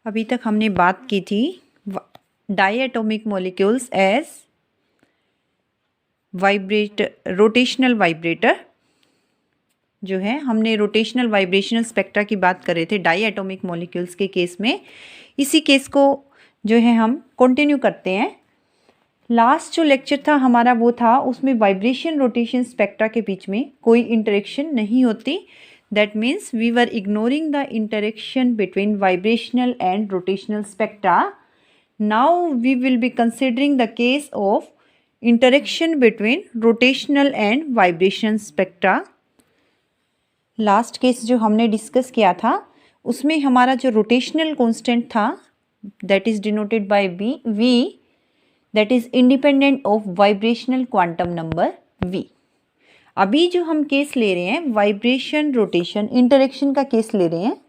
अभी तक हमने बात की थी डायएटॉमिक मॉलिक्यूल्स एज रोटेशनल वाइब्रेटर जो है, हमने रोटेशनल वाइब्रेशनल स्पेक्ट्रा की बात कर रहे थे डायएटॉमिक मॉलिक्यूल्स के केस में। इसी केस को जो है हम कंटिन्यू करते हैं। लास्ट जो लेक्चर था हमारा वो था, उसमें वाइब्रेशन रोटेशन स्पेक्ट्रा के बीच में कोई इंटरेक्शन नहीं होती। That means we were ignoring the interaction between vibrational and rotational spectra. Now we will be considering the case of interaction between rotational and vibration spectra. Last case जो हमने discuss किया था उसमें हमारा जो रोटेशनल कांस्टेंट था that is denoted by v that is independent of vibrational quantum number v. अभी जो हम केस ले रहे हैं वाइब्रेशन रोटेशन इंटरेक्शन का केस ले रहे हैं.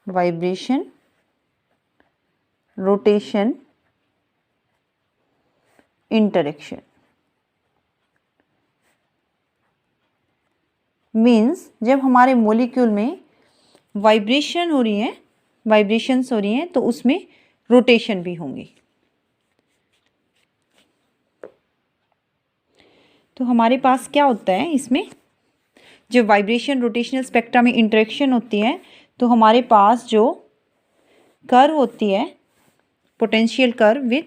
वाइब्रेशन रोटेशन इंटरेक्शन मीन्स जब हमारे मॉलिक्यूल में वाइब्रेशन हो रही है, वाइब्रेशंस हो रही हैं, तो उसमें रोटेशन भी होंगी. तो हमारे पास क्या होता है इसमें, जब वाइब्रेशन रोटेशनल स्पेक्ट्रा में इंटरेक्शन होती है तो हमारे पास जो कर्व होती है potential curve with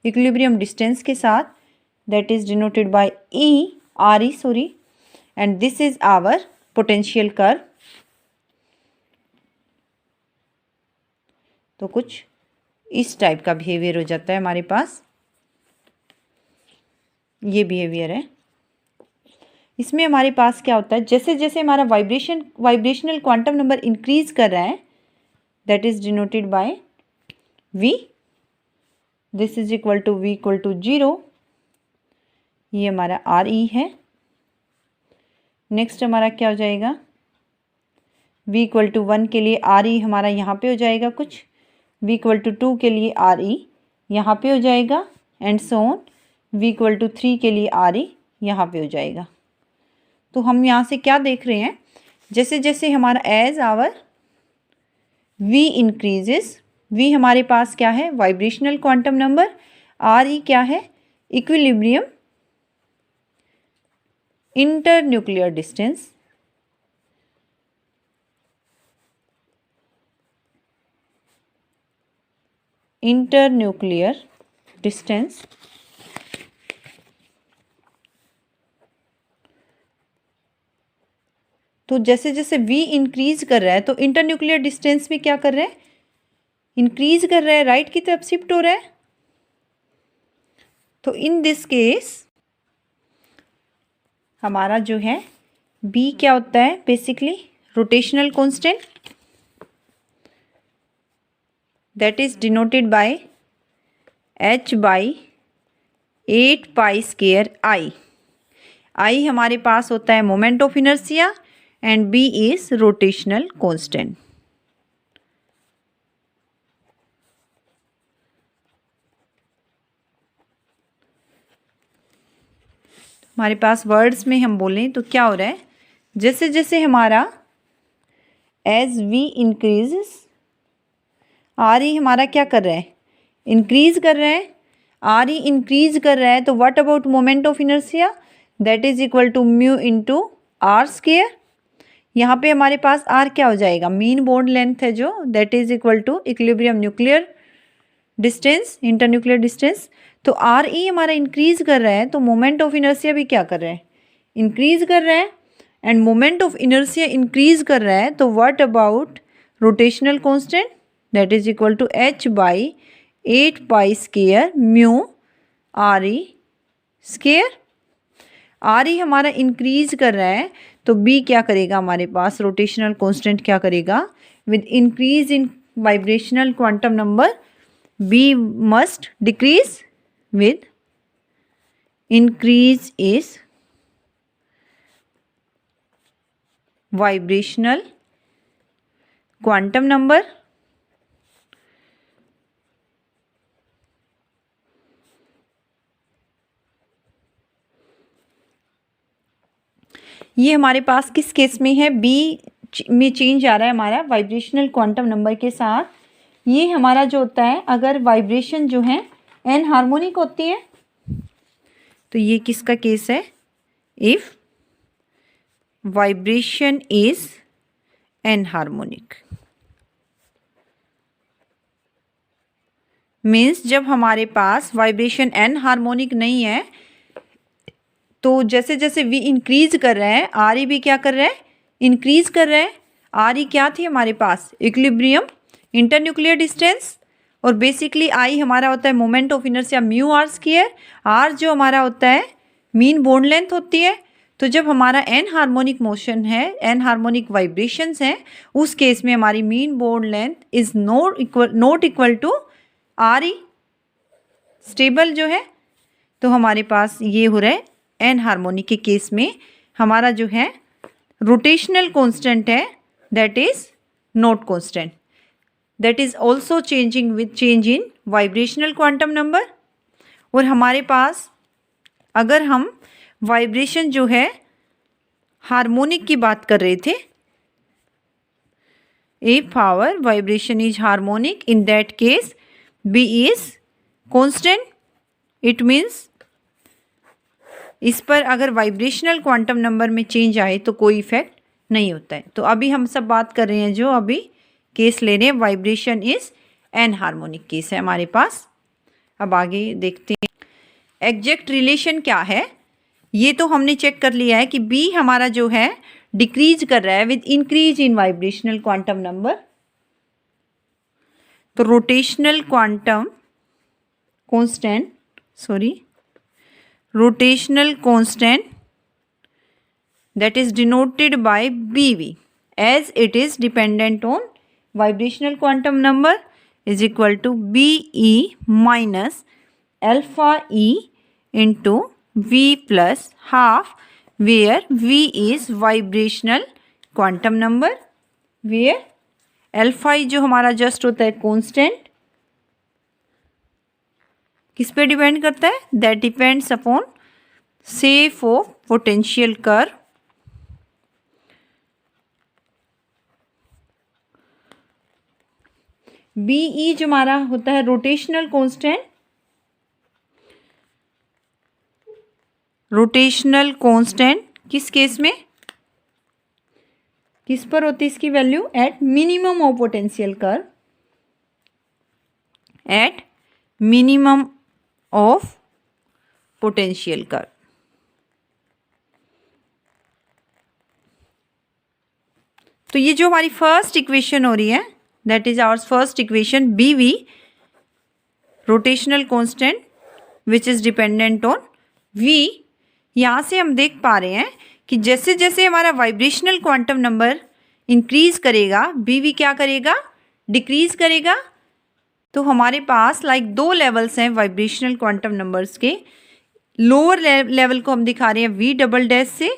equilibrium distance के साथ that is denoted by RE and this is our potential curve. तो कुछ इस टाइप का बिहेवियर हो जाता है हमारे पास. ये बिहेवियर है. इसमें हमारे पास क्या होता है, जैसे जैसे हमारा वाइब्रेशनल क्वांटम नंबर इंक्रीज कर रहा है that is denoted by v. This is equal to v equal to 0. ये हमारा RE है. नेक्स्ट हमारा क्या हो जाएगा, v इक्वल टू 1 के लिए RE हमारा यहाँ पे हो जाएगा कुछ, v इक्वल टू 2 के लिए RE यहाँ पे हो जाएगा and so on. v equal to 3 के लिए RE यहाँ पे हो जाएगा. तो हम यहाँ से क्या देख रहे हैं, जैसे जैसे हमारा as our v increases, v हमारे पास क्या है वाइब्रेशनल क्वांटम नंबर, RE क्या है equilibrium internuclear distance. Internuclear distance. तो जैसे जैसे v इंक्रीज कर रहा है तो इंटरन्यूक्लियर डिस्टेंस में क्या कर रहे हैं, इंक्रीज कर रहा है, राइट की तरफ शिफ्ट हो रहा है. तो इन दिस केस हमारा जो है b क्या होता है, basically rotational constant that is denoted bye h by 8 pi square i. i हमारे पास होता है moment of inertia and b is rotational constant. हमारे पास वर्ड्स में हम बोलें तो क्या हो रहा है, जैसे जैसे हमारा एज v इंक्रीजेस RE हमारा क्या कर रहा है, इंक्रीज कर रहा है. RE इंक्रीज कर रहा है तो what about moment of inertia that is equal to mu into r square. यहाँ पे हमारे पास R क्या हो जाएगा, मीन बॉन्ड लेंथ है जो, that is equal to equilibrium nuclear distance internuclear distance. तो RE हमारा इंक्रीज कर रहा है तो मोमेंट ऑफ इनर्शिया भी क्या कर रहा है, इंक्रीज कर रहा है. And moment of inertia increase कर रहा है तो what about rotational constant that is equal to h by 8 pi square mu RE square. RE हमारा इंक्रीज कर रहा है तो b क्या करेगा, हमारे पास रोटेशनल कांस्टेंट क्या करेगा, with increase in vibrational quantum number b must decrease with increase is vibrational quantum number. ये हमारे पास किस केस में है, बी में चेंज आ रहा है हमारा वाइब्रेशनल क्वांटम नंबर के साथ। ये हमारा जो होता है, अगर वाइब्रेशन जो है एन हार्मोनिक होती है, तो ये किसका केस है, if vibration is an harmonic, means जब हमारे पास वाइब्रेशन एन हार्मोनिक नहीं है, तो जैसे जैसे वी इंक्रीज कर रहे हैं, आर ई भी क्या कर रहा है, इंक्रीज कर रहा है। आर ई क्या थी हमारे पास, इक्विलिब्रियम इंटरन्यूक्लियर डिस्टेंस, और बेसिकली आई हमारा होता है moment of inertia mu R square, R जो हमारा होता है मीन बॉन्ड लेंथ होती है। तो जब हमारा एन हार्मोनिक मोशन है, एन हार्मोनिक वाइब्रेशंस हैं, उस केस में हमारी mean bond length is not equal to R E stable जो है। तो हमारे पास ये हो रहा है एन हार्मोनिक के केस में हमारा जो है रोटेशनल कांस्टेंट है, that is not constant, that is also changing with change in vibrational quantum number. और हमारे पास अगर हम वाइब्रेशन जो है हार्मोनिक की बात कर रहे थे, if our vibration is harmonic, in that case B is constant, it means इस पर अगर वाइब्रेशनल क्वांटम नंबर में चेंज आए तो कोई इफेक्ट नहीं होता है। तो अभी हम सब बात कर रहे हैं, जो अभी केस ले रहे हैं vibration is an harmonic case है हमारे पास। अब आगे देखते हैं एग्जैक्ट रिलेशन क्या है। ये तो हमने चेक कर लिया है कि बी हमारा जो है डिक्रीज कर रहा है with increase in vibrational quantum number. तो rotational quantum constant, rotational constant that is denoted by BV as it is dependent on vibrational quantum number is equal to BE minus alpha E into V plus half, where V is vibrational quantum number, where alpha E जो हमारा just होता है constant, किस पे depend करता है, that depends upon shape of potential curve. B E जो हमारा होता है रोटेशनल कांस्टेंट, रोटेशनल कांस्टेंट किस केस में, किस पर होती है इसकी value, at minimum of potential curve, at minimum of potential curve. तो ये जो हमारी फर्स्ट इक्वेशन हो रही है, that is our first equation, B V rotational constant which is dependent on V. यहाँ से हम देख पा रहे हैं कि जैसे जैसे हमारा वाइब्रेशनल क्वांटम नंबर इंक्रीज करेगा, बी वी क्या करेगा, डिक्रीज करेगा। तो हमारे पास दो लेवल्स हैं वाइब्रेशनल क्वांटम नंबर्स के। लोअर लेवल को हम दिखा रहे हैं वी डबल डैश से,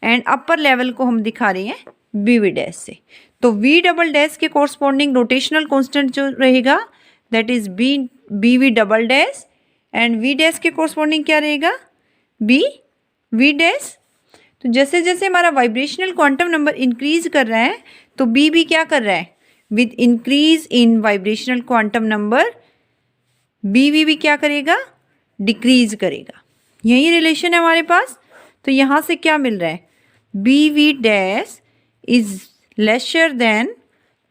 एंड अपर लेवल को हम दिखा रहे हैं बी वी डैश से। तो वी डबल डैश के कोरस्पॉन्डिंग रोटेशनल कांस्टेंट जो रहेगा, that is B V double dash, and V dash के कोरस्पॉन्डिंग क्या रहेगा, बी वी डैश। तो जैसे जैसे हमारा वाइब्रेशनल क्वांटम नंबर इंक्रीज कर रहा है, तो बी भी क्या कर रहा है, with increase in vibrational quantum number B V भी क्या करेगा, डिक्रीज करेगा। यही रिलेशन है हमारे पास। तो यहाँ से क्या मिल रहा है, B V dash is lesser than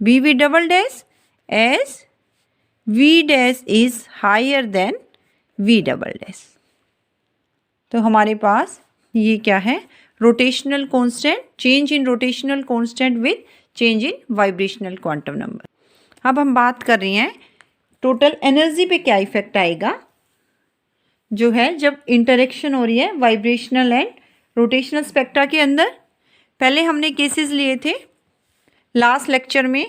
B V double dash, as V dash is higher than V double dash. तो हमारे पास ये क्या है, rotational constant, change in rotational constant with change in vibrational quantum number. अब हम बात कर रहे हैं टोटल एनर्जी पे क्या इफेक्ट आएगा, जो है जब इंटरेक्शन हो रही है वाइब्रेशनल एंड रोटेशनल स्पेक्ट्रा के अंदर। पहले हमने केसेस लिए थे लास्ट लेक्चर में।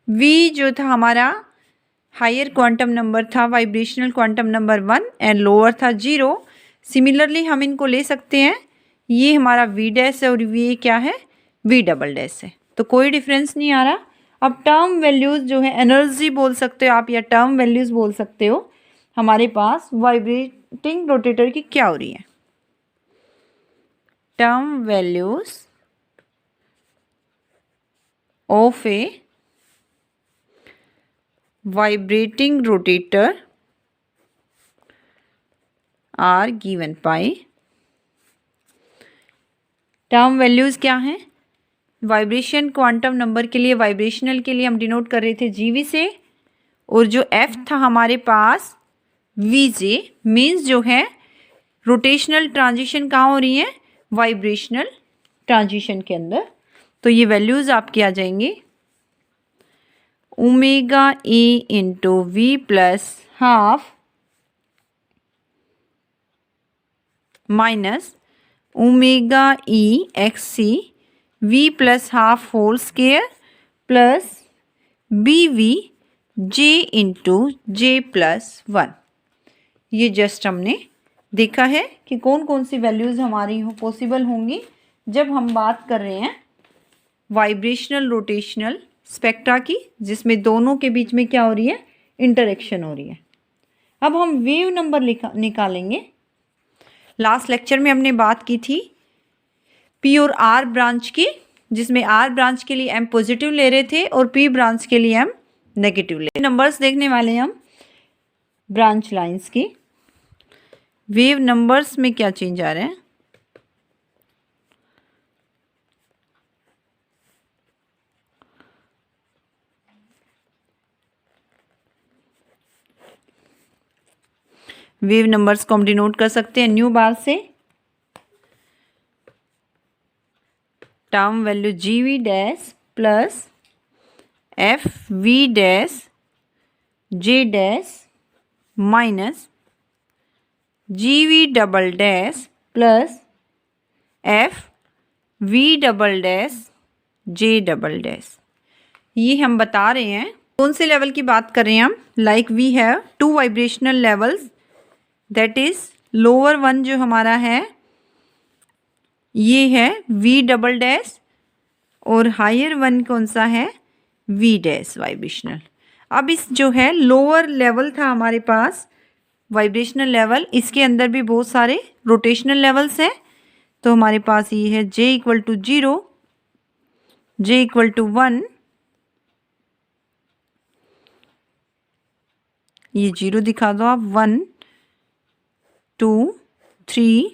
वी जो था हमारा हायर क्वांटम नंबर था, vibrational quantum number 1, and lower था 0। सिमिलरली हम इनको ले सकते हैं, ये हमारा वी डैश है और ये क्या है, वी डबल डैश है। तो कोई डिफरेंस नहीं आ रहा। अब टर्म वैल्यूज़ जो है, एनर्जी बोल सकते हो आप या टर्म वैल्यूज़ बोल सकते हो, हमारे पास वाइब्रेटिंग रोटेटर की क्या हो रही है। term values of a vibrating rotator are given by। Term values क्या हैं? वाइब्रेशन क्वांटम नंबर के लिए, वाइब्रेशनल के लिए हम डिनोट कर रहे थे जीवी से, और जो एफ था हमारे पास वी जे, मीन्स जो है रोटेशनल ट्रांजिशन कहाँ हो रही है? वाइब्रेशनल ट्रांजिशन के अंदर। तो ये वैल्यूज़ आपके आ जाएंगे omega e into V plus half minus omega e x c V plus half whole square plus B V J into J plus 1। ये जस्ट हमने देखा है कि कौन कौन सी वैल्यूज़ हमारी पॉसिबल होंगी जब हम बात कर रहे हैं वाइब्रेशनल रोटेशनल स्पेक्ट्रा की, जिसमें दोनों के बीच में क्या हो रही है? इंटरेक्शन हो रही है। अब हम वेव नंबर निकालेंगे। लास्ट लेक्चर में हमने बात की थी पी और आर ब्रांच की, जिसमें आर ब्रांच के लिए एम पॉजिटिव ले रहे थे और पी ब्रांच के लिए एम नेगेटिव ले। नंबर्स देखने वाले हैं हम ब्रांच लाइंस की। वेव नंबर्स में क्या चेंज आ रहे हैं? वेव नंबर्स को हम डिनोट कर सकते हैं न्यू बार से। Term value G V dash plus F V dash J dash minus G V double dash plus F V double dash J double dash. ये हम बता रहे हैं कौन से लेवल की बात कर रहे हैं हम? Like we have two vibrational levels, that is lower one जो हमारा है ये है वी डबल डैश, और हायर वन कौन सा है? V dash vibrational. अब इस जो है लोअर लेवल था हमारे पास वाइब्रेशनल लेवल, इसके अंदर भी बहुत सारे रोटेशनल लेवल्स हैं। तो हमारे पास ये है J equal to 0, J equal to 1, ये 0 दिखा दो आप, 1 2 3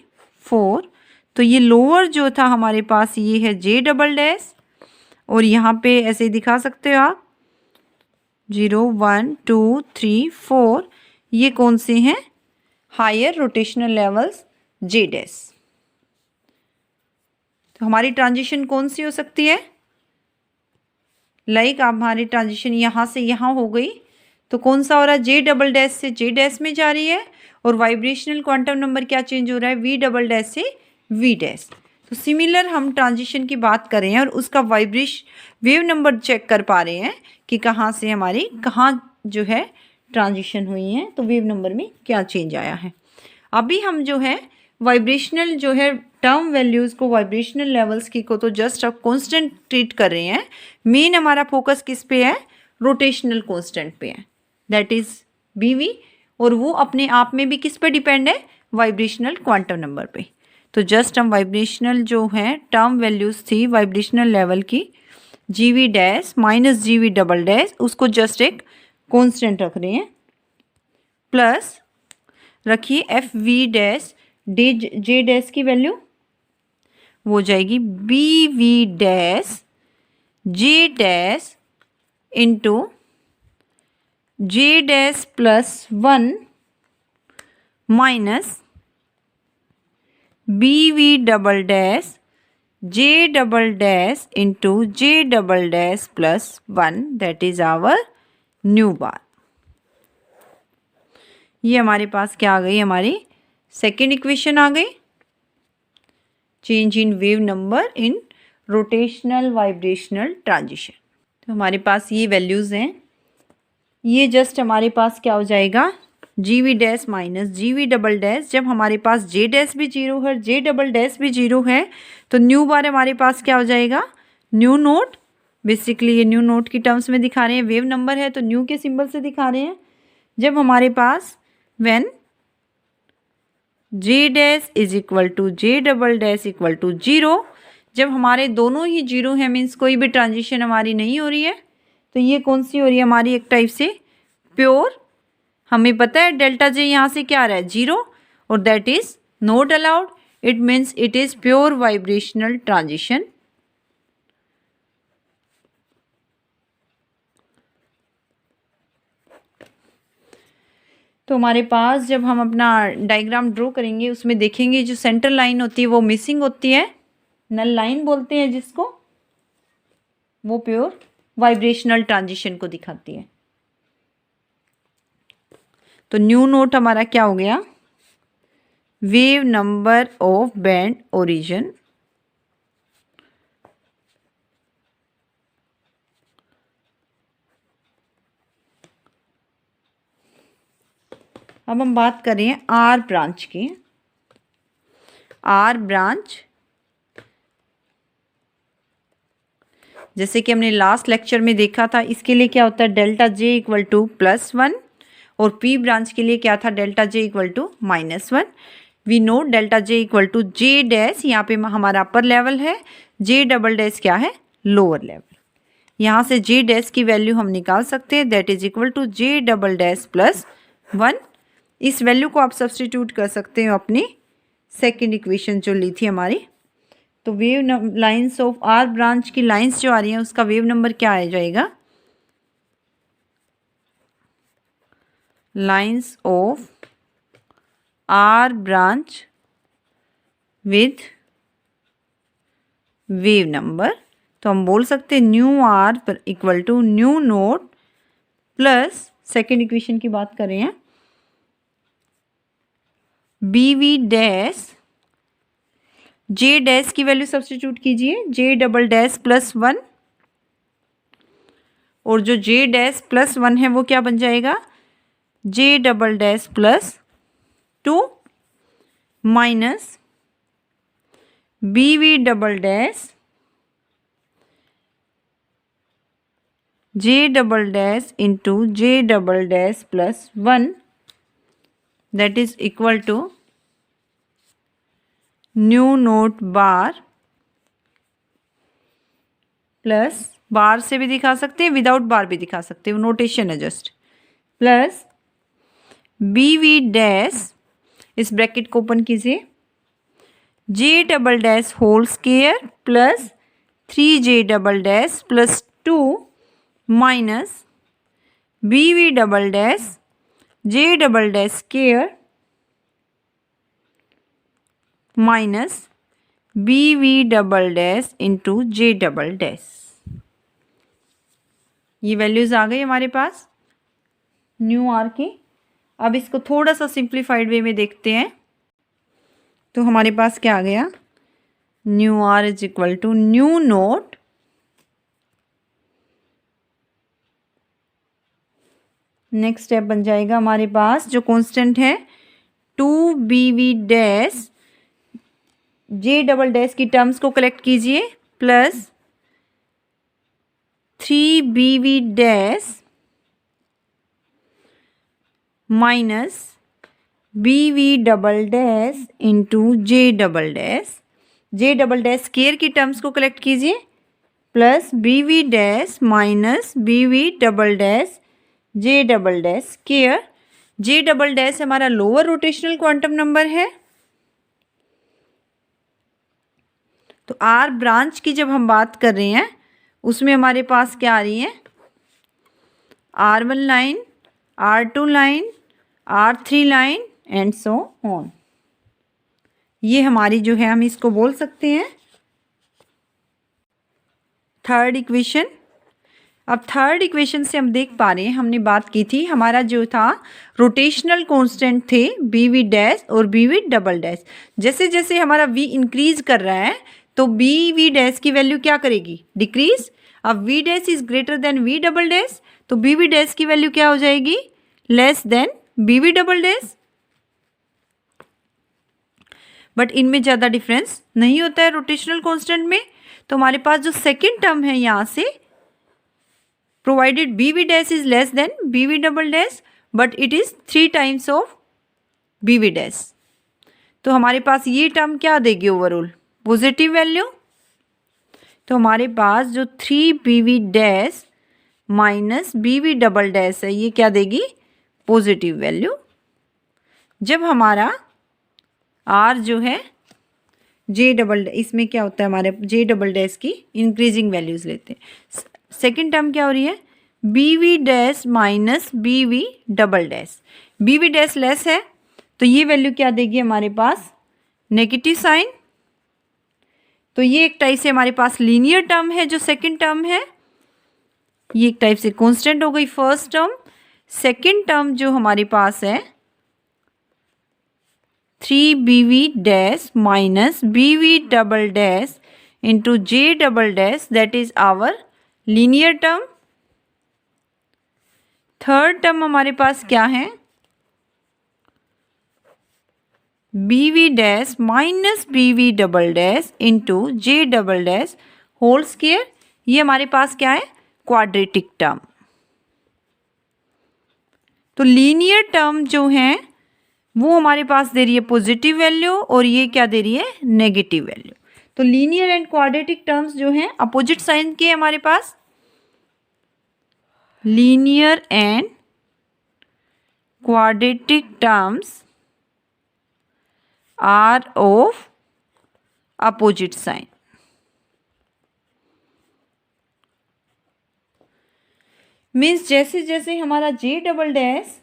4। तो ये लोअर जो था हमारे पास ये है J डबल डैश, और यहाँ पे ऐसे दिखा सकते हो आप 0 1 2 3 4। ये कौन से हैं? Higher rotational levels J dash. तो हमारी ट्रांजिशन कौन सी हो सकती है? लाइक आप हमारी ट्रांजिशन यहाँ से यहाँ हो गई, तो कौन सा हो रहा है? J डबल डैश से J डैश में जा रही है, और वाइब्रेशनल क्वांटम नंबर क्या चेंज हो रहा है? V डबल डैश से V डैश। तो सिमिलर हम ट्रांजिशन की बात कर रहे हैं और उसका वेव नंबर चेक कर पा रहे हैं कि कहाँ से हमारी कहाँ जो है ट्रांजिशन हुई है, तो वेव नंबर में क्या चेंज आया है। अभी हम जो है वाइब्रेशनल जो है टर्म वैल्यूज़ को, वाइब्रेशनल लेवल्स की को तो जस्ट अब कांस्टेंट ट्रीट कर रहे हैं। मेन हमारा फोकस किस पे है? रोटेशनल कांस्टेंट पे है, दैट इज BV, और वो अपने आप में भी किस पे डिपेंड है? वाइब्रेशनल क्वांटम नंबर पे। तो जस्ट हम वाइब्रेशनल जो है टर्म वैल्यूज़ थी वाइब्रेशनल लेवल की GV dash minus GV double dash, उसको जस्ट एक कांस्टेंट रख रहे हैं, प्लस रखिए FV डैश J डैश की वैल्यू वो हो जाएगी BV dash J dash into J dash plus 1 minus BV double dash J double dash into J double dash plus 1, that is our nu bar. ये हमारे पास क्या आ गई? हमारी सेकेंड इक्वेशन आ गई। Change in wave number in rotational vibrational transition. तो हमारे पास ये वैल्यूज़ हैं। ये जस्ट हमारे पास क्या हो जाएगा? GV dash minus GV double dash. जब हमारे पास J डैश भी 0 है, J डबल डैश भी 0 है, तो न्यू बार हमारे पास क्या हो जाएगा? New note. बेसिकली ये न्यू नोट की टर्म्स में दिखा रहे हैं, वेव नंबर है तो न्यू के सिंबल से दिखा रहे हैं। जब हमारे पास when J dash is equal to J double dash equal to 0। जब हमारे दोनों ही 0 हैं मीन्स कोई भी ट्रांजिशन हमारी नहीं हो रही है, तो ये कौन सी हो रही है हमारी एक टाइप से प्योर। हमें पता है डेल्टा जे यहाँ से क्या आ रहा है 0 और that is not allowed, it means it is pure vibrational transition. तो हमारे पास जब हम अपना डायग्राम ड्रॉ करेंगे उसमें देखेंगे जो सेंटर लाइन होती है वो मिसिंग होती है, नल लाइन बोलते हैं जिसको, वो प्योर वाइब्रेशनल ट्रांजिशन को दिखाती है। तो न्यू नोट हमारा क्या हो गया, wave number of band origin. अब हम बात करें आर ब्रांच की। आर ब्रांच जैसे कि हमने लास्ट लेक्चर में देखा था, इसके लिए क्या होता है डेल्टा जे इक्वल टू +1 और पी ब्रांच के लिए क्या था delta J equal to -1। We know delta J equal to J dash, यहाँ पे हमारा अपर लेवल है, जे डबल डैश क्या है लोअर लेवल। यहाँ से जे डैश की वैल्यू हम निकाल सकते हैं, that is equal to J double dash +1। इस वैल्यू को आप सब्सटीट्यूट कर सकते हो अपनी सेकेंड इक्वेशन जो ली थी हमारी। तो wave lines of R branch की लाइंस जो आ रही हैं उसका वेव नंबर क्या आ जाएगा, lines of R branch with wave number. तो हम बोल सकते हैं nu R equal to nu not plus second equation की बात कर रहे हैं B V dash, J dash की वैल्यू सब्स्टिट्यूट कीजिए जे डबल डैश +1 और जो जे डैश +1 है वो क्या बन जाएगा J double dash +2 minus B V double dash J double dash into J double dash +1 that is equal to nu nought bar plus, bar से भी दिखा सकते हैं विदाउट बार भी दिखा सकते हैं, वो नोटेशन है just, plus B V dash, इस ब्रैकेट को ओपन कीजिए, J double dash whole square plus 3जे double dash +2 minus B V double dash J double dash square minus B V double dash into J double dash. ये values आ गई हमारे पास new are की। अब इसको थोड़ा सा सिंप्लीफाइड वे में देखते हैं। तो हमारे पास क्या आ गया, nu R is equal to nu nought next step बन जाएगा हमारे पास जो कांस्टेंट है 2bv dash, J double dash की टर्म्स को कलेक्ट कीजिए plus 3bv dash minus bv double dash into J double dash, J double dash square की टर्म्स को कलेक्ट कीजिए plus bv dash minus bv double dash J double dash square. J double dash हमारा lower rotational quantum number है। तो are branch की जब हम बात कर रहे हैं उसमें हमारे पास क्या आ रही है R1 line, R2 line, R3 line and so on. ये हमारी जो है हम इसको बोल सकते हैं थर्ड इक्वेशन। अब थर्ड इक्वेशन से हम देख पा रहे हैं, हमने बात की थी हमारा जो था रोटेशनल कांस्टेंट थे बी वी डैश और बी वी डबल डैश। जैसे जैसे हमारा वी इंक्रीज कर रहा है तो बी वी डैश की वैल्यू क्या करेगी डिक्रीज। अब V dash is greater than V double dash तो बी वी डैश की वैल्यू क्या हो जाएगी less than B V double dash. But इनमें ज़्यादा डिफरेंस नहीं होता है रोटेशनल कांस्टेंट में। तो हमारे पास जो सेकेंड टर्म है यहाँ से provided bv dash is less than bv double dash but it is 3 times of bv dash, तो हमारे पास ये टर्म क्या देगी ओवरऑल, पॉजिटिव वैल्यू। तो हमारे पास जो 3bv dash minus bv double dash है ये क्या देगी, पॉजिटिव वैल्यू। जब हमारा r जो है जे डबल, इसमें क्या होता है हमारे जे डबल डैश की इंक्रीजिंग वैल्यूज़ लेते हैं। सेकेंड टर्म क्या हो रही है, B V dash minus B V double dash, B V dash less है तो ये वैल्यू क्या देगी हमारे पास, नेगेटिव साइन। तो ये एक टाइप से हमारे पास लीनियर टर्म है जो सेकेंड टर्म है, ये एक टाइप से कांस्टेंट हो गई फर्स्ट टर्म। सेकेंड टर्म जो हमारे पास है 3bv dash minus bv double dash into J double dash, that is our linear term. Third term हमारे पास क्या है, bv dash minus bv double dash into J double dash whole square, ये हमारे पास क्या है, क्वाड्रेटिक टर्म। तो लीनियर टर्म जो है वो हमारे पास दे रही है पॉजिटिव वैल्यू और ये क्या दे रही है, नेगेटिव वैल्यू। तो लीनियर एंड क्वाड्रेटिक टर्म्स जो हैं अपोजिट साइन के हमारे पास, linear and quadratic terms are of opposite sign. Means जैसे जैसे हमारा जे डबल डैश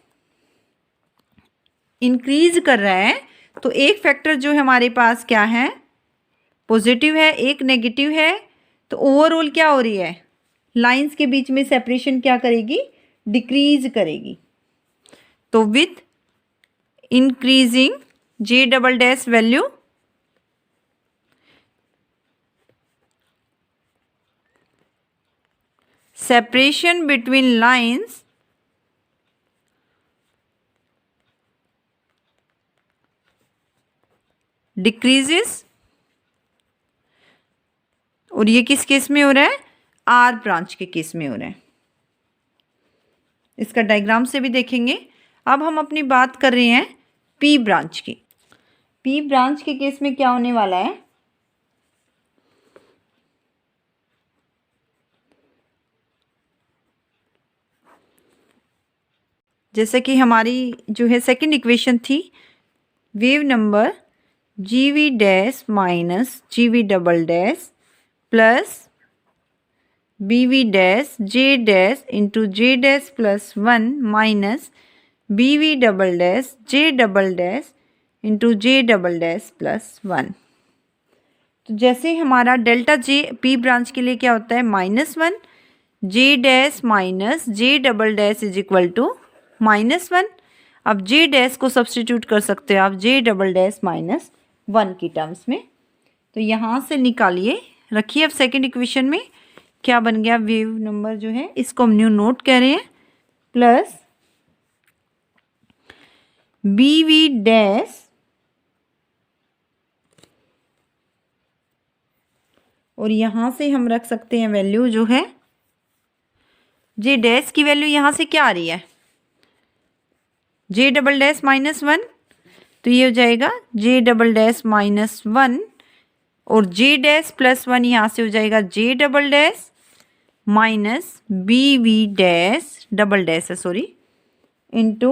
इंक्रीज कर रहा है तो एक फैक्टर जो है हमारे पास क्या है, पॉजिटिव है, एक नेगेटिव है, तो ओवरऑल क्या हो रही है, लाइंस के बीच में सेपरेशन क्या करेगी, डिक्रीज करेगी। तो with increasing J double dash value separation between lines decreases. और ये किस केस में हो रहा है, आर ब्रांच के केस में हो रहा है। इसका डायग्राम से भी देखेंगे। अब हम अपनी बात कर रहे हैं पी ब्रांच की। पी ब्रांच के केस में क्या होने वाला है, जैसे कि हमारी जो है सेकंड इक्वेशन थी, wave number G V dash minus G V double dash plus B V dash J dash into J dash plus 1 minus B V double dash J double dash into J double dash plus 1। तो जैसे हमारा delta J P branch के लिए क्या होता है, -1, J dash minus J double dash is equal to -1। अब J dash को सब्सटीट्यूट कर सकते हो आप जे डबल डैश -1 की टर्म्स में। तो यहाँ से निकालिए, रखिए अब सेकंड इक्वेशन में क्या बन गया, वेव नंबर जो है इसको हम न्यू नोट कह रहे हैं, प्लस बी वी डैश और यहाँ से हम रख सकते हैं वैल्यू जो है जे डैश की वैल्यू यहाँ से क्या आ रही है, जे डबल डैश -1, तो ये हो जाएगा जे डबल डैश -1 और जे डैश प्लस 1 यहाँ से हो जाएगा J double dash minus B V dash double dash है sorry into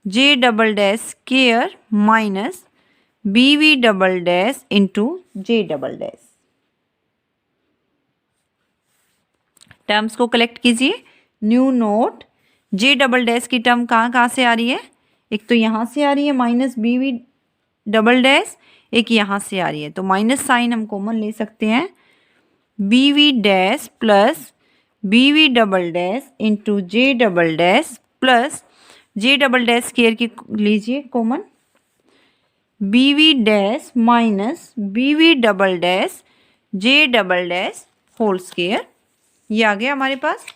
J double dash square minus B V double dash into J double dash. Terms को कलेक्ट कीजिए, nu nought. J double dash की term कहाँ कहाँ से आ रही है, एक तो यहाँ से आ रही है minus B V double dash, एक यहाँ से आ रही है, तो माइनस साइन हम कॉमन ले सकते हैं, B V dash plus B V double dash into J double dash plus J double dash square की लीजिए common, B V dash minus B V double dash J double dash whole square. ये आ गया हमारे पास।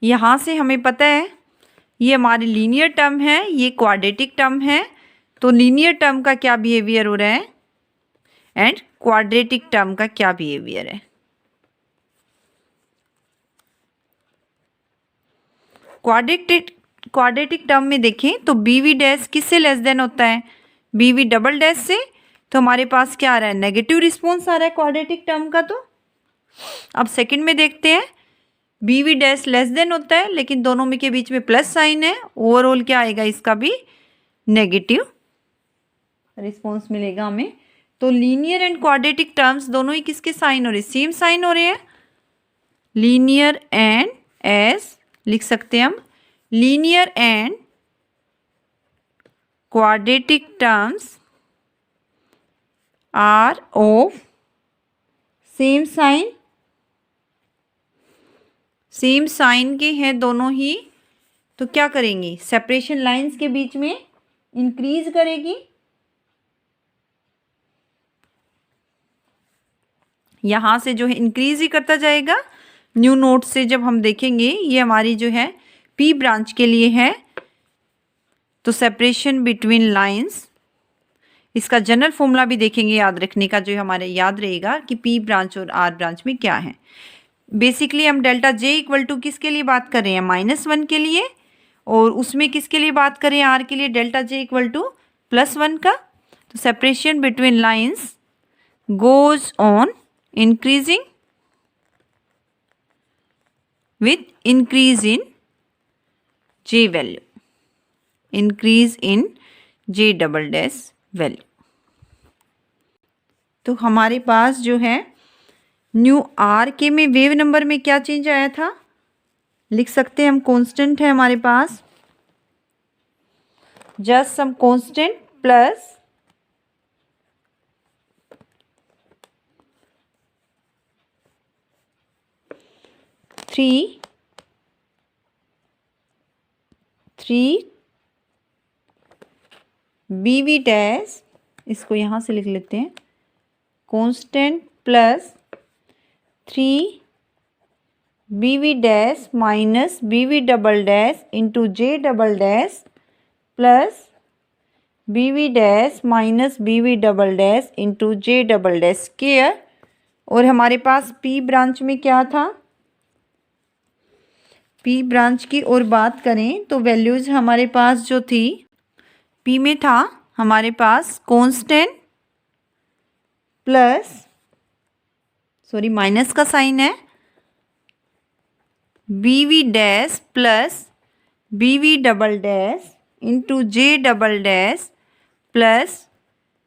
यहाँ से हमें पता है ये हमारी लीनियर टर्म है, ये क्वाड्रेटिक टर्म है, तो लीनियर टर्म का क्या बिहेवियर हो रहा है एंड क्वाड्रेटिक टर्म का क्या बिहेवियर है। क्वाड्रेटिक टर्म में देखें तो बी वी डैश किससे लेस देन होता है, बी वी डबल डैश से। तो हमारे पास क्या आ रहा है, नेगेटिव रिस्पॉन्स आ रहा है क्वाड्रेटिक टर्म का। तो अब सेकंड में देखते हैं, B V dash less than होता है लेकिन दोनों में के बीच में प्लस साइन है, ओवरऑल क्या आएगा, इसका भी नेगेटिव रिस्पॉन्स मिलेगा हमें। तो लीनियर एंड क्वाड्रेटिक टर्म्स दोनों ही किसके साइन हो रहे, सेम साइन हो रहे हैं। लीनियर एंड एस लिख सकते हैं हम, linear and quadratic terms are of same sign, same sign के हैं दोनों ही। तो क्या करेंगे, सेपरेशन लाइंस के बीच में इंक्रीज करेगी, यहां से जो है इंक्रीज ही करता जाएगा। न्यू नोट से जब हम देखेंगे, ये हमारी जो है पी ब्रांच के लिए है। तो सेपरेशन बिटवीन लाइंस, इसका जनरल फॉर्मूला भी देखेंगे, याद रखने का जो हमारे याद रहेगा कि पी ब्रांच और आर ब्रांच में क्या है। बेसिकली हम डेल्टा जे इक्वल टू किसके लिए बात कर रहे हैं, -1 के लिए, और उसमें किसके लिए बात करें, आर के लिए, डेल्टा जे इक्वल टू +1 का। तो separation between lines goes on increasing with increase in J value, increase in J double dash value. तो हमारे पास जो है न्यू आर के में वेव नंबर में क्या चेंज आया था, लिख सकते हैं हम, कांस्टेंट है हमारे पास, just sum constant plus three B V dash, इसको यहाँ से लिख लेते हैं, constant plus 3 B V dash minus B V double dash into J double dash plus B V dash minus B V double dash into J double dash square. और हमारे पास P branch में क्या था, पी ब्रांच की और बात करें तो वैल्यूज हमारे पास जो थी, पी में था हमारे पास कांस्टेंट प्लस, सॉरी माइनस का साइन है, B V dash plus B V double dash into J double dash plus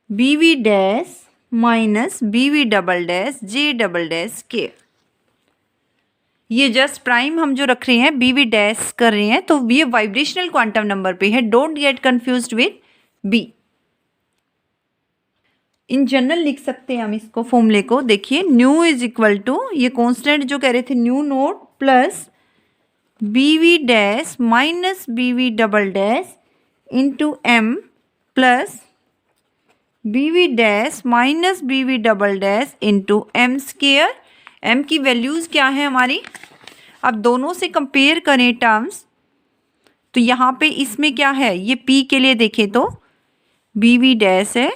B V dash minus B V double dash J double dash के। ये जस्ट प्राइम हम जो रख रहे हैं, B V dash कर रहे हैं, तो ये वाइब्रेशनल क्वांटम नंबर पे है, don't get confused with B. In general लिख सकते हैं हम इसको, फॉर्मूले को देखिए, न्यू इज इक्वल टू, ये कांस्टेंट जो कह रहे थे nu not plus B V dash minus B V double dash into M plus B V dash minus B V double dash into M square. M की values क्या है हमारी, अब दोनों से कंपेयर करें टर्म्स, तो यहाँ पे इसमें क्या है, ये पी के लिए देखें तो बी वी डैश है,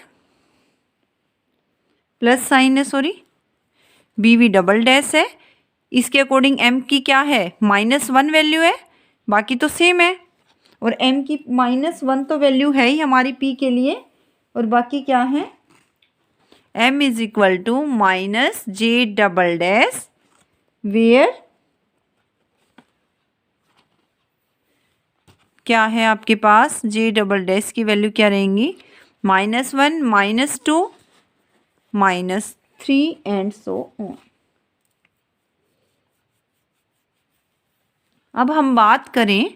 प्लस साइन है, sorry B V double dash है, इसके अकॉर्डिंग एम की क्या है, -1 वैल्यू है, बाकी तो सेम है, और एम की -1 तो वैल्यू है ही हमारी पी के लिए, और बाकी क्या है, m is equal to minus J double dash where क्या है आपके पास, जे डबल डैश की वैल्यू क्या रहेंगी, -1 -2 -3 एंड सो ऑन। अब हम बात करें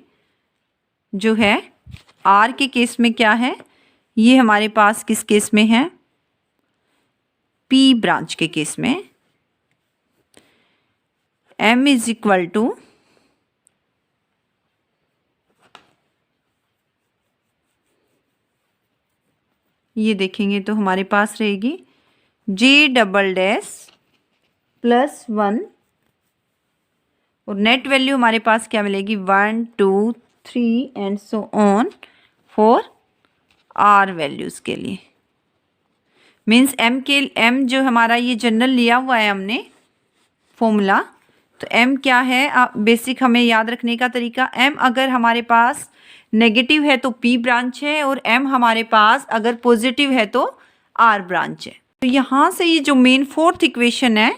जो है आर के केस में क्या है, ये हमारे पास किस केस में है, पी ब्रांच के केस में m इज इक्वल टू ये देखेंगे तो हमारे पास रहेगी जे डबल डैश +1, और नेट वैल्यू हमारे पास क्या मिलेगी, 1 2 3 and so on for R values के लिए। मीन्स एम जो हमारा ये जनरल लिया हुआ है हमने फॉर्मूला, तो m क्या है, बेसिक हमें याद रखने का तरीका, m अगर हमारे पास नेगेटिव है तो p ब्रांच है, और m हमारे पास अगर पॉजिटिव है तो r ब्रांच है। तो यहाँ से ये जो मेन फोर्थ इक्वेशन है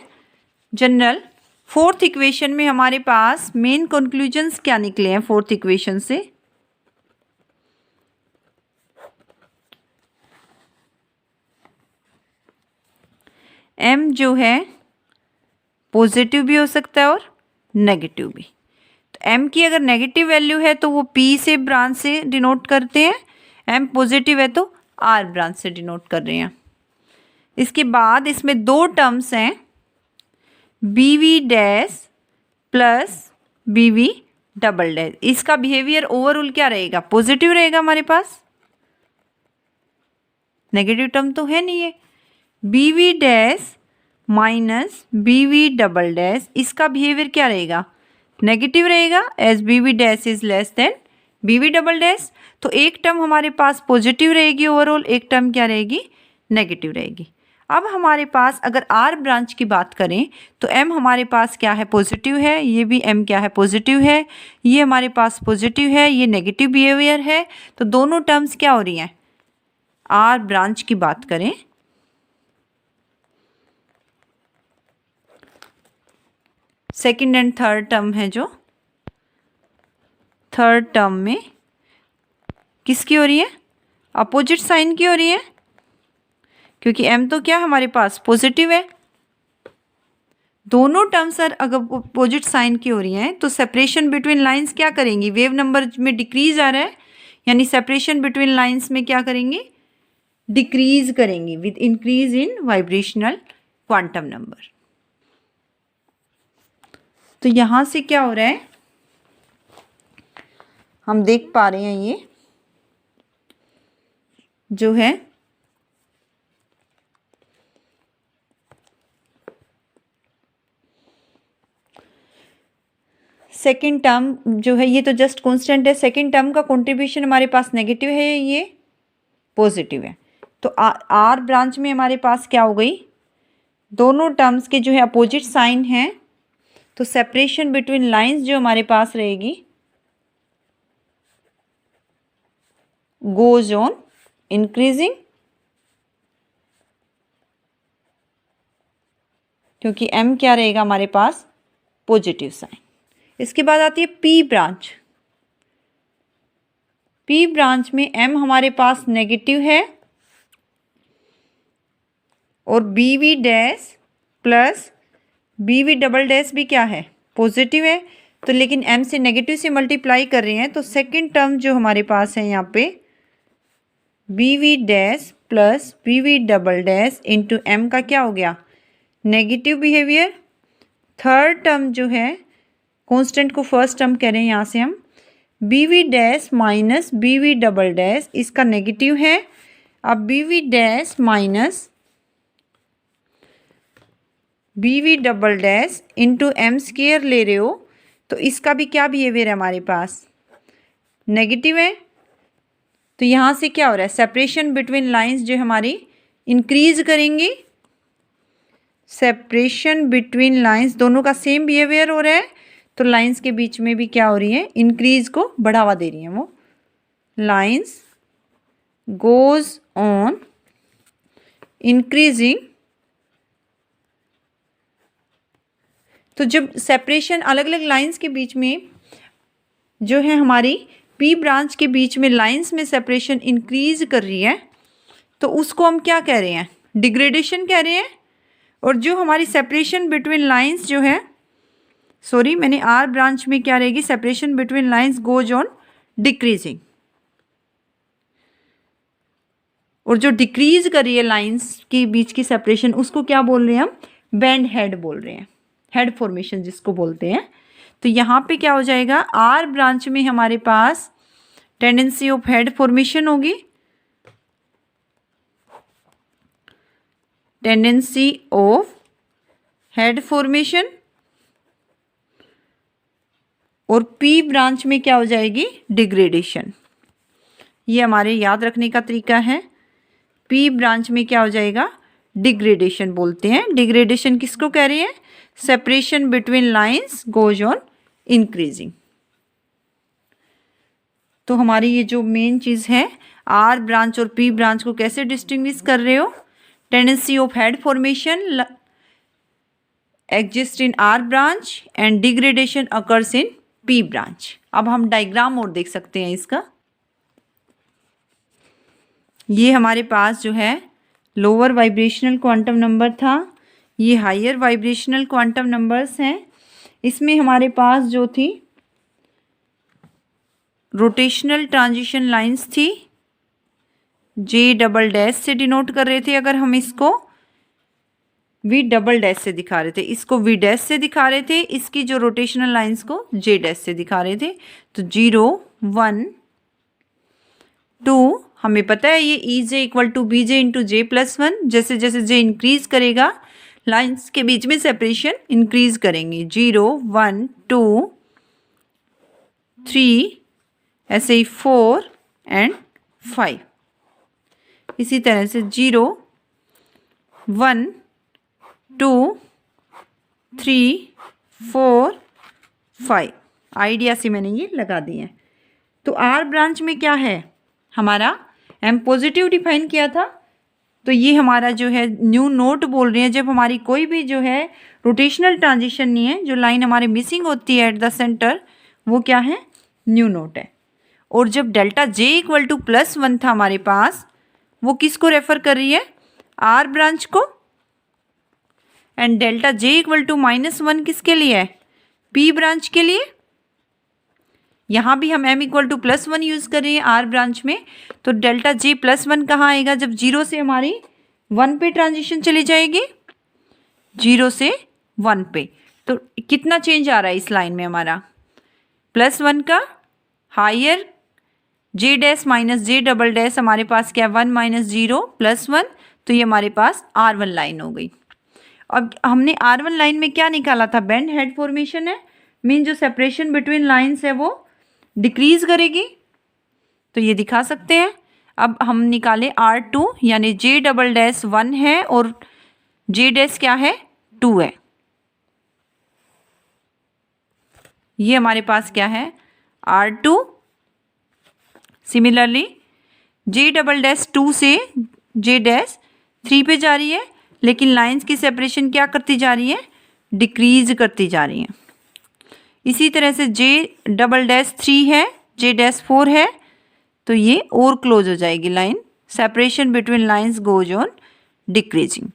जनरल, फोर्थ इक्वेशन में हमारे पास मेन कंक्लूजन्स क्या निकले हैं फोर्थ इक्वेशन से, m जो है पॉजिटिव भी हो सकता है और नेगेटिव भी। तो m की अगर नेगेटिव वैल्यू है तो वो p से ब्रांच से डिनोट करते हैं, m पॉजिटिव है तो r ब्रांच से डिनोट कर रहे हैं। इसके बाद इसमें दो टर्म्स हैं, bv dash plus bv double dash. इसका बिहेवियर ओवरऑल क्या रहेगा, पॉजिटिव रहेगा हमारे पास, नेगेटिव टर्म तो है नहीं है। bv dash minus bv double dash, इसका बिहेवियर क्या रहेगा, नेगेटिव रहेगा, as bv dash is less than bv double dash. तो एक टर्म हमारे पास पॉजिटिव रहेगी ओवरऑल, एक टर्म क्या रहेगी, नेगेटिव रहेगी। अब हमारे पास अगर r ब्रांच की बात करें तो m हमारे पास क्या है, पॉजिटिव है, ये भी m क्या है, पॉजिटिव है, ये हमारे पास पॉजिटिव है, ये नेगेटिव बिहेवियर है। तो दोनों टर्म्स क्या हो रही हैं, r ब्रांच की बात करें सेकंड एंड थर्ड टर्म है, जो थर्ड टर्म में किसकी हो रही है, अपोजिट साइन की हो रही है, क्योंकि m तो क्या हमारे पास पॉजिटिव है। दोनों टर्म्स सर अगर अपोजिट साइन की हो रही हैं तो सेपरेशन बिटवीन लाइंस क्या करेंगी, वेव नंबर में डिक्रीज आ रहा है, यानी सेपरेशन बिटवीन लाइंस में क्या करेंगे, डिक्रीज करेंगी with increase in vibrational quantum number. तो यहाँ से क्या हो रहा है, हम देख पा रहे हैं ये जो है सेकेंड टर्म जो है ये तो जस्ट कांस्टेंट है, सेकेंड टर्म का कंट्रीब्यूशन हमारे पास नेगेटिव है, ये पॉजिटिव है। तो आर ब्रांच में हमारे पास क्या हो गई, दोनों टर्म्स के जो है अपोजिट साइन हैं, तो सेपरेशन बिटवीन लाइंस जो हमारे पास रहेगी गोज ऑन इंक्रीजिंग, क्योंकि m क्या रहेगा हमारे पास, पॉजिटिव साइन। इसके बाद आती है p ब्रांच। p ब्रांच में m हमारे पास नेगेटिव है और bv dash plus bv double dash भी क्या है, पॉजिटिव है। तो लेकिन m से नेगेटिव से मल्टीप्लाई कर रहे हैं, तो सेकंड टर्म जो हमारे पास है यहाँ पे bv dash plus bv double dash into m का क्या हो गया, नेगेटिव बिहेवियर। थर्ड टर्म जो है कांस्टेंट को फर्स्ट टर्म कह रहे हैं, यहाँ से हम bv dash minus bv double dash, इसका नेगेटिव है। अब bv dash minus bv double dash into M square ले रहे हो, तो इसका भी क्या बिहेवियर है हमारे पास, नेगेटिव है। तो यहाँ से क्या हो रहा है, सेपरेशन बिटवीन लाइंस जो हमारी इंक्रीज करेंगी, सेपरेशन बिटवीन लाइंस दोनों का सेम बिहेवियर हो रहा है, तो लाइंस के बीच में भी क्या हो रही है, इंक्रीज को बढ़ावा दे रही है वो, लाइंस गोज ऑन इंक्रीजिंग। तो जब सेपरेशन अलग अलग लाइंस के बीच में जो है हमारी p ब्रांच के बीच में लाइंस में सेपरेशन इंक्रीज कर रही है, तो उसको हम क्या कह रहे हैं, डिग्रेडेशन कह रहे हैं। और जो हमारी सेपरेशन बिटवीन लाइंस जो है, सॉरी मैंने r ब्रांच में क्या रहेगी, separation between lines goes on decreasing, और जो डिक्रीज कर रही है लाइंस के बीच की सेपरेशन उसको क्या बोल रहे हैं हम, बैंड हेड बोल रहे हैं, हेड फॉर्मेशन जिसको बोलते हैं। तो यहाँ पे क्या हो जाएगा, आर ब्रांच में हमारे पास टेंडेंसी ऑफ हेड फॉर्मेशन होगी, टेंडेंसी ऑफ हेड फॉर्मेशन, और पी ब्रांच में क्या हो जाएगी, डिग्रेडेशन। ये हमारे याद रखने का तरीका है, पी ब्रांच में क्या हो जाएगा, डिग्रेडेशन बोलते हैं। डिग्रेडेशन किसको कह रहे हैं, separation between lines goes on increasing. तो हमारी ये जो मेन चीज़ है, आर ब्रांच और पी ब्रांच को कैसे डिस्टिंग्विश कर रहे हो। Tendency of head formation exist in are branch and degradation occurs in P branch. अब हम डायग्राम और देख सकते हैं इसका। ये हमारे पास जो है लोअर वाइब्रेशनल क्वांटम नंबर था, ये हायर वाइब्रेशनल क्वांटम नंबर्स हैं। इसमें हमारे पास जो थी रोटेशनल ट्रांजिशन लाइंस थी, जे डबल डैश से डिनोट कर रहे थे अगर हम इसको, वी डबल डैश से दिखा रहे थे, इसको वी डैश से दिखा रहे थे, इसकी जो रोटेशनल लाइंस को जे डैश से दिखा रहे थे। तो 0 1 2, हमें पता है ये E J equal to B J into J plus 1। जैसे जैसे जे इंक्रीज करेगा लाइंस के बीच में सेपरेशन इंक्रीज करेंगे। 0 1 2 3, ऐसे ही 4 एंड 5। इसी तरह से 0 1 2 3 4 5 आइडिया से मैंने ये लगा दिए हैं। तो आर ब्रांच में क्या है हमारा, एम पॉजिटिव डिफाइन किया था। तो ये हमारा जो है न्यू नोट बोल रहे हैं, जब हमारी कोई भी जो है रोटेशनल ट्रांजिशन नहीं है, जो लाइन हमारे मिसिंग होती है एट द सेंटर, वो क्या है, न्यू नोट है। और जब डेल्टा जे इक्वल टू +1 था हमारे पास, वो किसको रेफर कर रही है, आर ब्रांच को। And delta J equal to -1 किसके लिए है, पी ब्रांच के लिए। यहाँ भी हम m इक्वल टू +1 यूज़ कर रहे हैं आर ब्रांच में। तो डेल्टा जे +1 कहाँ आएगा, जब 0 से हमारी 1 पे ट्रांजिशन चली जाएगी, 0 से 1 पे। तो कितना चेंज आ रहा है इस लाइन में हमारा, +1 का हायर जे dash minus J double dash, हमारे पास क्या 1 - 0 +1, तो ये हमारे पास R1 लाइन हो गई। अब हमने R1 लाइन में क्या निकाला था, बेंड हेड फॉर्मेशन है, मीन जो सेपरेशन बिटवीन लाइंस है वो डिक्रीज करेगी। तो ये दिखा सकते हैं। अब हम निकाले R2, यानी जे डबल डैश 1 है और जे डैश क्या है, 2 है। ये हमारे पास क्या है, R2। सिमिलरली जे डबल डैश 2 से जे डैश 3 पे जा रही है, लेकिन लाइंस की सेपरेशन क्या करती जा रही है, डिक्रीज करती जा रही है। इसी तरह से जे डबल डैश 3 है, जे डैश 4 है, तो ये और क्लोज हो जाएगी line, separation between lines goes on decreasing.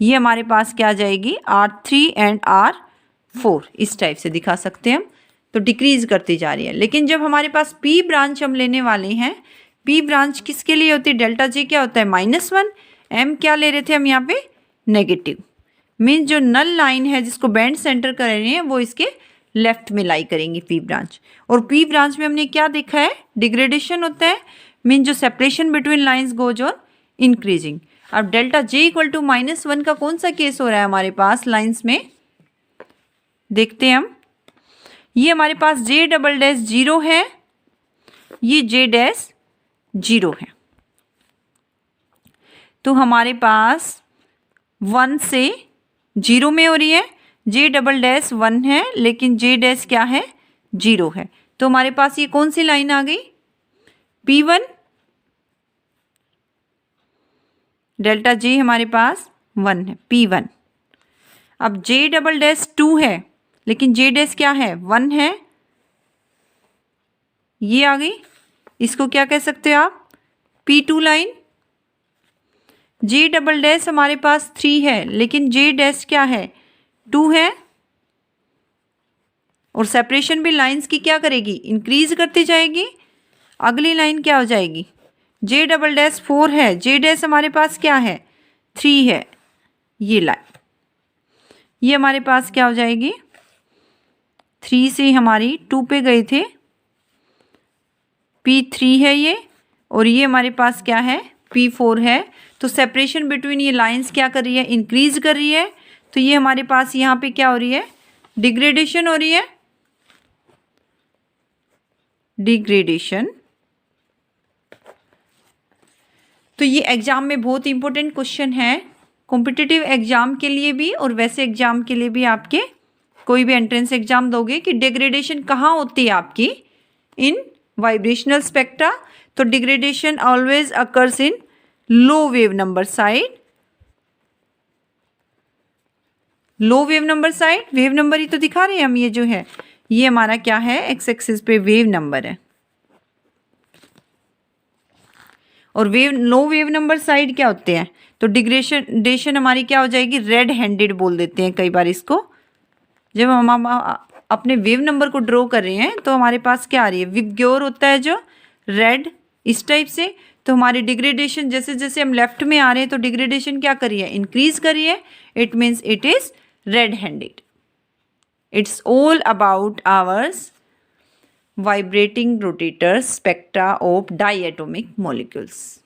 ये हमारे पास क्या आ जाएगी, R3 एंड R4, इस टाइप से दिखा सकते हैं हम। तो डिक्रीज करती जा रही है। लेकिन जब हमारे पास पी ब्रांच हम लेने वाले हैं, पी ब्रांच किसके लिए होती है, डेल्टा जे क्या होता है, -1, एम क्या ले रहे थे हम यहाँ पे, नेगेटिव। मीन्स जो नल लाइन है जिसको बैंड सेंटर कर रहे हैं, वो इसके लेफ्ट में लाई करेंगी पी ब्रांच। और पी ब्रांच में हमने क्या देखा है, डिग्रेडेशन होता है, मीन जो separation between lines goes on increasing. अब डेल्टा जे इक्वल टू -1 का कौन सा केस हो रहा है हमारे पास लाइंस में, देखते हैं हम। ये हमारे पास जे डबल डैश 0 है, ये जे डैश 0 है। तो हमारे पास 1 से 0 में हो रही है, जे डबल डैश 1 है, लेकिन जे डैश क्या है, 0 है। तो हमारे पास ये कौन सी लाइन आ गई, P1। डेल्टा जे हमारे पास 1 है, P1। अब जे डबल डैश 2 है, लेकिन जे डैश क्या है, 1 है, ये आ गई। इसको क्या कह सकते हो आप, P2 लाइन। जे डबल डैश हमारे पास 3 है, लेकिन जे डैश क्या है, 2 है। और सेपरेशन भी लाइंस की क्या करेगी, इंक्रीज करती जाएगी। अगली लाइन क्या हो जाएगी, जे डबल डैश 4 है, जे डैश हमारे पास क्या है, 3 है, ये लाइन। ये हमारे पास क्या हो जाएगी, 3 से हमारी 2 पे गए थे, P3 है ये, और ये हमारे पास क्या है, P4 है। तो सेपरेशन बिटवीन ये लाइंस क्या कर रही है, इंक्रीज कर रही है। तो ये हमारे पास यहाँ पे क्या हो रही है, डिग्रेडेशन हो रही है, डिग्रेडेशन। तो ये एग्जाम में बहुत इंपॉर्टेंट क्वेश्चन है, कॉम्पिटिटिव एग्जाम के लिए भी और वैसे एग्जाम के लिए भी, आपके कोई भी एंट्रेंस एग्जाम दोगे कि डिग्रेडेशन कहाँ होती है आपकी, इन वाइब्रेशनल स्पेक्ट्रा। तो degradation always occurs in low wave number side. Low wave number side, wave number ही तो दिखा रहे हैं हम, ये जो है ये हमारा क्या है, एक्स एक्सिस पे वेव नंबर है। और लो वेव नंबर साइड क्या होते हैं, तो डिग्रेडेशन हमारी क्या हो जाएगी, रेड हैंडेड बोल देते हैं कई बार इसको। जब हम अपने वेव नंबर को ड्रॉ कर रहे हैं तो हमारे पास क्या आ रही है, विग्योर होता है जो रेड, इस टाइप से। तो हमारी डिग्रेडेशन जैसे जैसे हम लेफ्ट में आ रहे हैं तो डिग्रेडेशन क्या करिए, इंक्रीज करिए। It means it is red handed. It's all about hours vibrating rotators spectra of diatomic molecules.